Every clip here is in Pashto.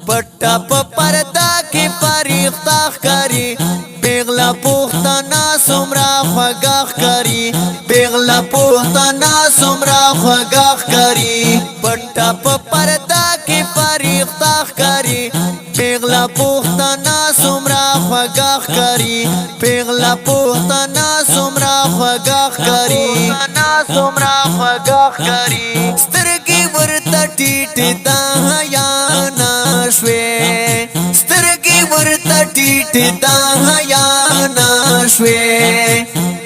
پټا په پردا کې فریښتا ښکاري پیغله پوښتنه څومره خوږه ښکاري پیغله پوښتنه څومره خوږه ښکاري پټا په پردا کې فریښتا ښکاري پیغله پوښتنه څومره خوږه ښکاري پیغله پوښتنه څومره خوږه ښکاري څومره خوږه ښکاري سترګې ورته ټیټې د حیا نه شوې سترګې ورته ټیټې د حیا نه شوې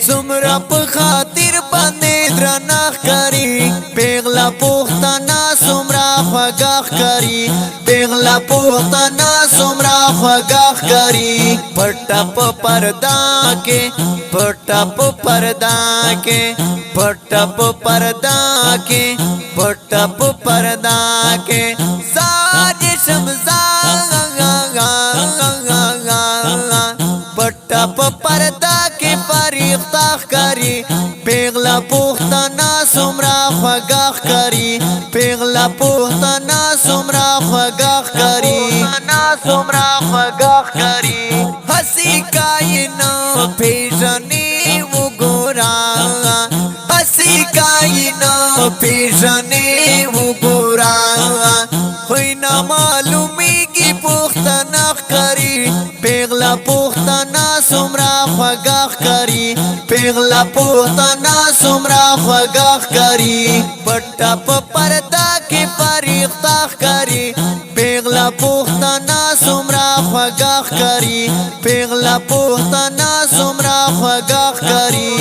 څومره په خاطر باندې درنه ښکاري پیغله پوښتنه څومره خوږه ښکاري پیغله پوښتنه څومره خوږه ښکاري پټه په پردا کې پټه په پردا کې پټه په پردا کې پټه په پردا کې ساج شمزان پټه په پردا کې فریښتا ښکاري پیغله پوښتنه څومره خوږه ښکاري پیغله پوښتنه څومره خوږه ښکاري څومره خوږه ښکاري هسې کای نه پېژنې وګوره هسې کای نه پېژنې وګوره خوی نه معلومیږي پوښتنه ښکاري پیغله پوښتنه څومره خوږه ښکاري پیغله پوښتنه څومره خوږه ښکاري پټه په پردا کې فریښتا ښکاري پیغله پوښتنه څومره خوږه ښکاري پیغله پوښتنه څومره خوږه ښکاري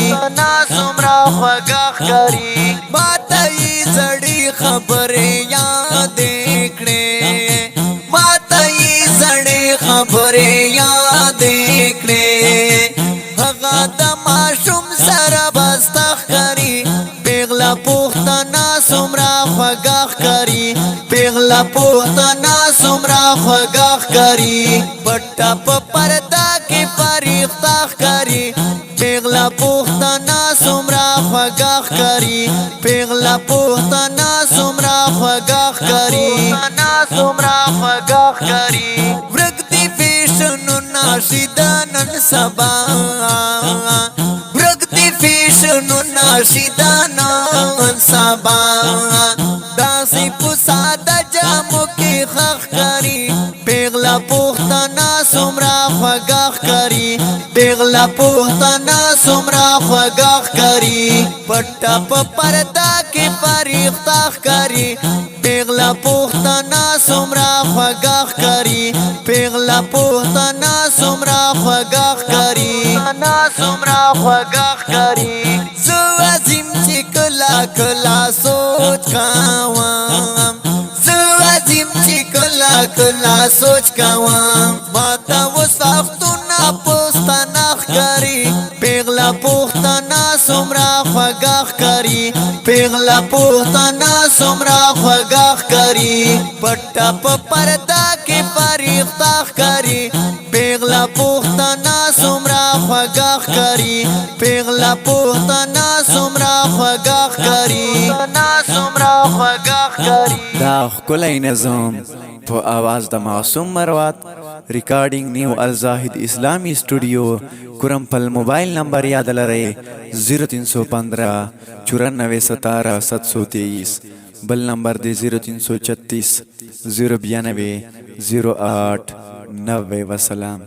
څومره خوږه ښکاري ماته یې زړې خبرې یادې کړې ماته یې زړې خبرې یادې کړې هغه د ماشوم سره بسته ښکاري پیغله پوښتنه څومره خوږه ښکاري پیغله پوښتنه څومره خوږه ښکاري پټه په پردا کې فریښتا ښکاري پیغله پوښتنه څومره خوږه ښکاري پیغله پوښتنه څومره خوږه ښکاري څومره خوږه ښکاري ورک دي فیشنونه شیده نن سبا ورک دي فیشنونه شیده نن سبا داسې په ساده جامو کې ښه ښکاري پیغله پوښتنه څومره خوږه ښکاري پیغله پوښتنه څومره خوږه ښکاري پټه په پردا کې فریښتا ښکاري پیغله پوښتنه څومره خوږه ښکاري پیغله پوښتنه څومره خوږه ښکاري څومره خوږه ښکاري زه عظیم چې کله کله سوچ کوم زه عظیم چې کله کله سوچ کوم ماته اوس وختونه پوښتنه ښکاري پیغله پوښتنه څومره خوږه ښکاري پیغله پوښتنه څومره خوږه ښکاري پټه په پردا کې فریښتا ښکاري پیغله پوښتنه څومره خوږه ښکاري پیغله پوښتنه څومره خوږه ښکاري څومره خوږه ښکاري دا ښکلی نظم په आवाज د معصوم مروت ریکارډینګ نیو الزاهد اسلامی سټوډیو کرمپل موبایل نمبر یاد لرئ 0315 9417 723 بل نمبر دی 0336 092 08 90 وسلام